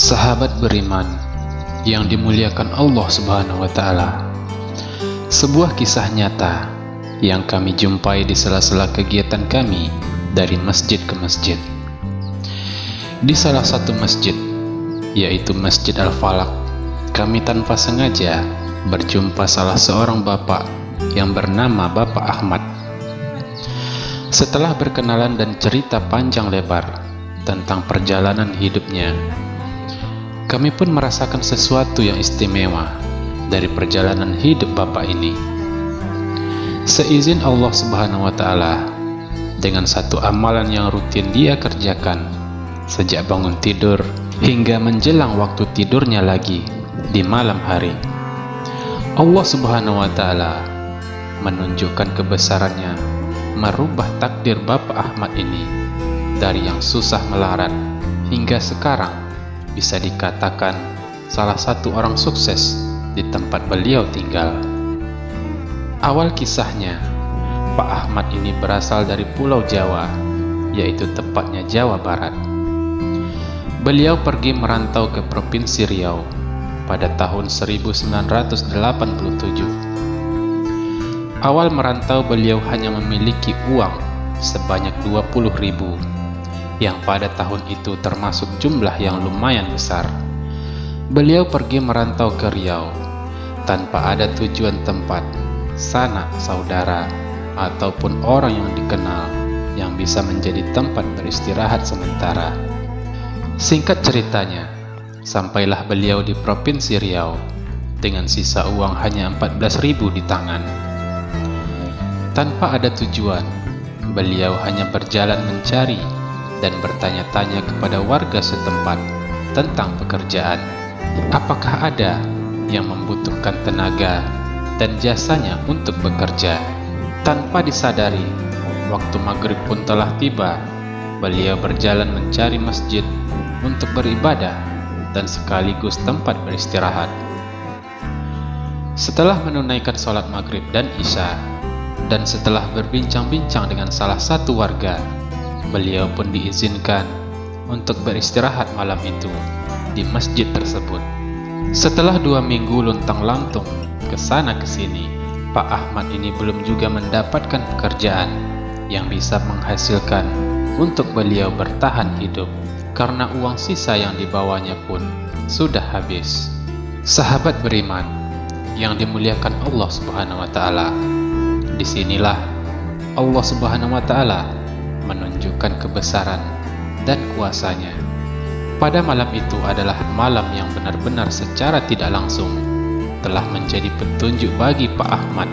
Sahabat beriman yang dimuliakan Allah Subhanahu wa Ta'ala, sebuah kisah nyata yang kami jumpai di sela-sela kegiatan kami dari masjid ke masjid. Di salah satu masjid, yaitu Masjid Al-Falaq, kami tanpa sengaja berjumpa salah seorang bapak yang bernama Bapak Ahmad. Setelah berkenalan dan cerita panjang lebar tentang perjalanan hidupnya, kami pun merasakan sesuatu yang istimewa dari perjalanan hidup Bapak ini. Seizin Allah Subhanahu wa Ta'ala, dengan satu amalan yang rutin dia kerjakan sejak bangun tidur hingga menjelang waktu tidurnya lagi di malam hari, Allah Subhanahu wa Ta'ala menunjukkan kebesarannya, merubah takdir Bapak Ahmad ini dari yang susah melarat hingga sekarang bisa dikatakan salah satu orang sukses di tempat beliau tinggal. Awal kisahnya, Pak Ahmad ini berasal dari Pulau Jawa, yaitu tepatnya Jawa Barat. Beliau pergi merantau ke Provinsi Riau pada tahun 1987. Awal merantau beliau hanya memiliki uang sebanyak 20.000, yang pada tahun itu termasuk jumlah yang lumayan besar. Beliau pergi merantau ke Riau tanpa ada tujuan tempat, sanak saudara, ataupun orang yang dikenal yang bisa menjadi tempat beristirahat sementara. Singkat ceritanya, sampailah beliau di Provinsi Riau dengan sisa uang hanya 14.000 di tangan. Tanpa ada tujuan, beliau hanya berjalan mencari dan bertanya-tanya kepada warga setempat tentang pekerjaan. Apakah ada yang membutuhkan tenaga dan jasanya untuk bekerja? Tanpa disadari, waktu maghrib pun telah tiba. Beliau berjalan mencari masjid untuk beribadah dan sekaligus tempat beristirahat. Setelah menunaikan sholat maghrib dan isya, dan setelah berbincang-bincang dengan salah satu warga, beliau pun diizinkan untuk beristirahat malam itu di masjid tersebut. Setelah 2 minggu luntang-lantung ke sana ke sini, Pak Ahmad ini belum juga mendapatkan pekerjaan yang bisa menghasilkan untuk beliau bertahan hidup, karena uang sisa yang dibawanya pun sudah habis. Sahabat beriman yang dimuliakan Allah Subhanahu wa Ta'ala, disinilah Allah Subhanahu wa Ta'ala menunjukkan kebesaran dan kuasanya. Pada malam itu adalah malam yang benar-benar secara tidak langsung telah menjadi petunjuk bagi Pak Ahmad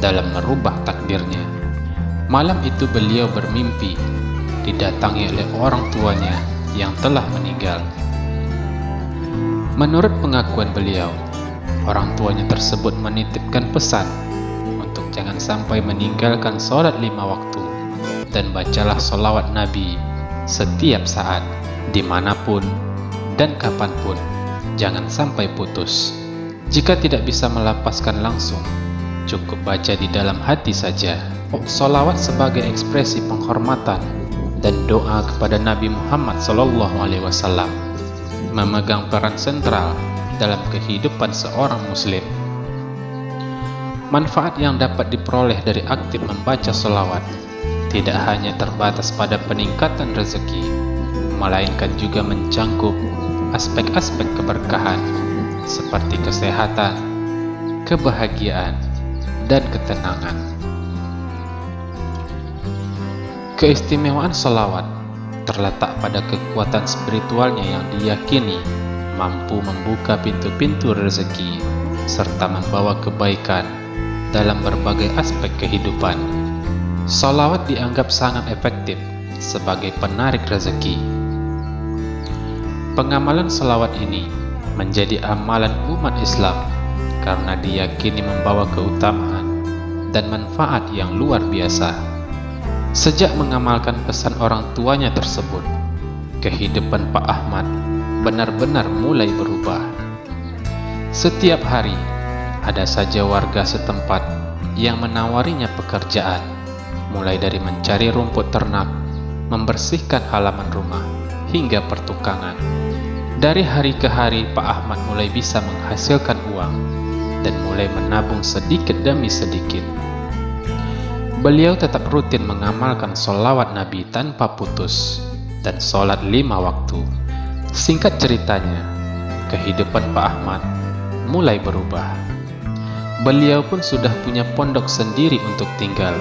dalam merubah takdirnya. Malam itu beliau bermimpi didatangi oleh orang tuanya yang telah meninggal. Menurut pengakuan beliau, orang tuanya tersebut menitipkan pesan untuk jangan sampai meninggalkan sholat 5 waktu, dan bacalah sholawat Nabi setiap saat, dimanapun dan kapanpun, jangan sampai putus. Jika tidak bisa melapaskan langsung, cukup baca di dalam hati saja. Sholawat sebagai ekspresi penghormatan dan doa kepada Nabi Muhammad SAW memegang peran sentral dalam kehidupan seorang muslim. Manfaat yang dapat diperoleh dari aktif membaca sholawat tidak hanya terbatas pada peningkatan rezeki, melainkan juga mencangkup aspek-aspek keberkahan seperti kesehatan, kebahagiaan, dan ketenangan. Keistimewaan sholawat terletak pada kekuatan spiritualnya yang diyakini mampu membuka pintu-pintu rezeki serta membawa kebaikan dalam berbagai aspek kehidupan. Sholawat dianggap sangat efektif sebagai penarik rezeki. Pengamalan sholawat ini menjadi amalan umat Islam karena diyakini membawa keutamaan dan manfaat yang luar biasa. Sejak mengamalkan pesan orang tuanya tersebut, kehidupan Pak Ahmad benar-benar mulai berubah. Setiap hari ada saja warga setempat yang menawarinya pekerjaan, mulai dari mencari rumput ternak, membersihkan halaman rumah, hingga pertukangan. Dari hari ke hari, Pak Ahmad mulai bisa menghasilkan uang dan mulai menabung sedikit demi sedikit. Beliau tetap rutin mengamalkan sholawat Nabi tanpa putus dan sholat 5 waktu. Singkat ceritanya, kehidupan Pak Ahmad mulai berubah. Beliau pun sudah punya pondok sendiri untuk tinggal,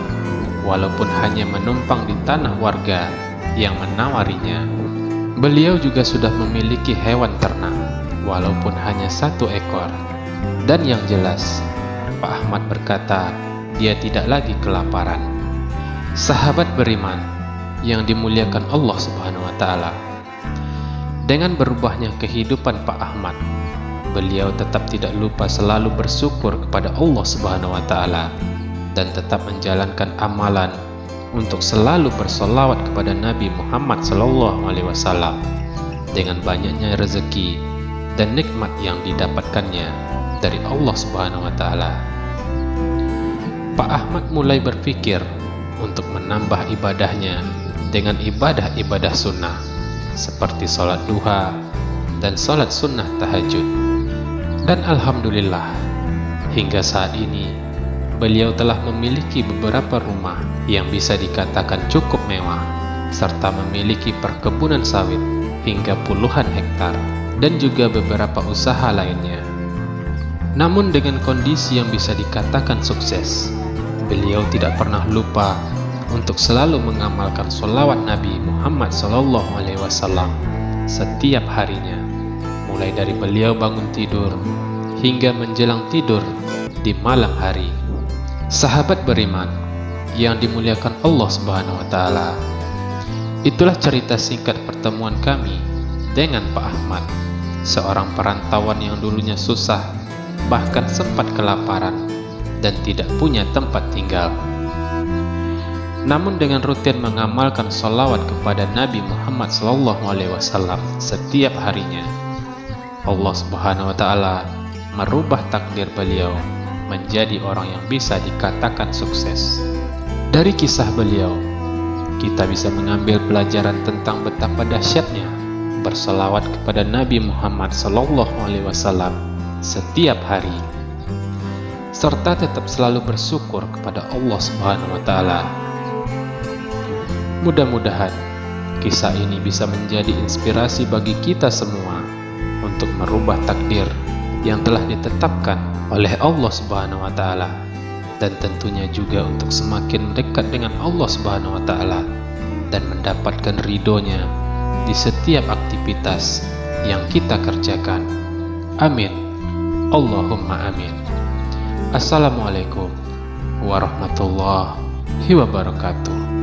walaupun hanya menumpang di tanah warga yang menawarinya. Beliau juga sudah memiliki hewan ternak, walaupun hanya 1 ekor. Dan yang jelas, Pak Ahmad berkata, dia tidak lagi kelaparan. Sahabat beriman yang dimuliakan Allah Subhanahu wa Ta'ala, dengan berubahnya kehidupan Pak Ahmad, beliau tetap tidak lupa selalu bersyukur kepada Allah Subhanahu wa Ta'ala dan tetap menjalankan amalan untuk selalu bersolawat kepada Nabi Muhammad SAW. Dengan banyaknya rezeki dan nikmat yang didapatkannya dari Allah Subhanahu wa Ta'ala, Pak Ahmad mulai berpikir untuk menambah ibadahnya dengan ibadah-ibadah sunnah seperti sholat duha dan sholat sunnah tahajud. Dan alhamdulillah, hingga saat ini beliau telah memiliki beberapa rumah yang bisa dikatakan cukup mewah, serta memiliki perkebunan sawit hingga puluhan hektar, dan juga beberapa usaha lainnya. Namun dengan kondisi yang bisa dikatakan sukses, beliau tidak pernah lupa untuk selalu mengamalkan sholawat Nabi Muhammad SAW setiap harinya, mulai dari beliau bangun tidur hingga menjelang tidur di malam hari. Sahabat beriman yang dimuliakan Allah Subhanahu wa Ta'ala, itulah cerita singkat pertemuan kami dengan Pak Ahmad, seorang perantauan yang dulunya susah, bahkan sempat kelaparan dan tidak punya tempat tinggal. Namun dengan rutin mengamalkan sholawat kepada Nabi Muhammad SAW setiap harinya, Allah Subhanahu wa Ta'ala merubah takdir beliau menjadi orang yang bisa dikatakan sukses. Dari kisah beliau, kita bisa mengambil pelajaran tentang betapa dahsyatnya bersolawat kepada Nabi Muhammad SAW setiap hari, serta tetap selalu bersyukur kepada Allah Subhanahu wa Ta'ala. Mudah-mudahan kisah ini bisa menjadi inspirasi bagi kita semua untuk merubah takdir yang telah ditetapkan oleh Allah Subhanahu wa Ta'ala, dan tentunya juga untuk semakin dekat dengan Allah Subhanahu wa Ta'ala dan mendapatkan ridhonya di setiap aktivitas yang kita kerjakan. Amin. Allahumma amin. Assalamualaikum warahmatullahi wabarakatuh.